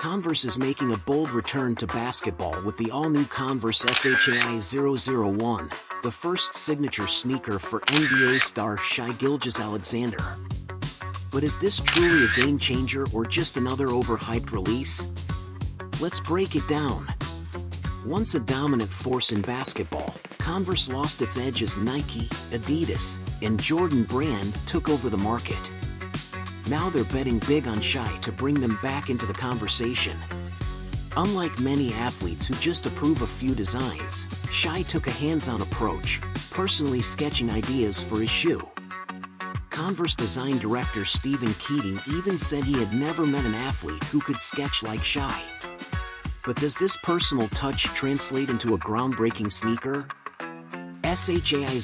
Converse is making a bold return to basketball with the all-new Converse SHAI 001, the first signature sneaker for NBA star Shai Gilgeous-Alexander. But is this truly a game-changer or just another overhyped release? Let's break it down. Once a dominant force in basketball, Converse lost its edge as Nike, Adidas, and Jordan brand took over the market. Now they're betting big on Shai to bring them back into the conversation. Unlike many athletes who just approve a few designs, Shai took a hands-on approach, personally sketching ideas for his shoe. Converse design director Stephen Keating even said he had never met an athlete who could sketch like Shai. But does this personal touch translate into a groundbreaking sneaker? SHAI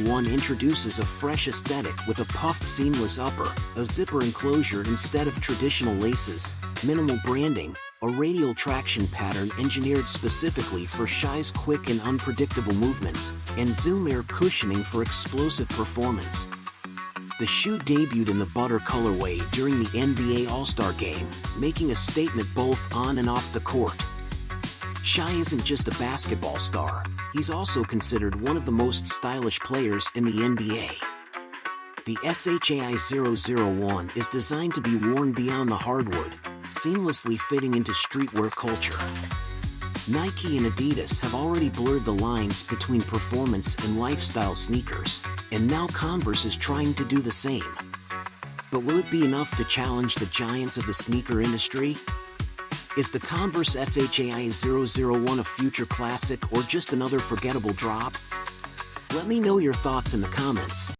001 introduces a fresh aesthetic with a puffed seamless upper, a zipper enclosure instead of traditional laces, minimal branding, a radial traction pattern engineered specifically for Shai's quick and unpredictable movements, and zoom air cushioning for explosive performance. The shoe debuted in the butter colorway during the NBA All-Star Game, making a statement both on and off the court. Shai isn't just a basketball star, he's also considered one of the most stylish players in the NBA. The SHAI 001 is designed to be worn beyond the hardwood, seamlessly fitting into streetwear culture. Nike and Adidas have already blurred the lines between performance and lifestyle sneakers, and now Converse is trying to do the same. But will it be enough to challenge the giants of the sneaker industry? Is the Converse SHAI 001 a future classic or just another forgettable drop? Let me know your thoughts in the comments.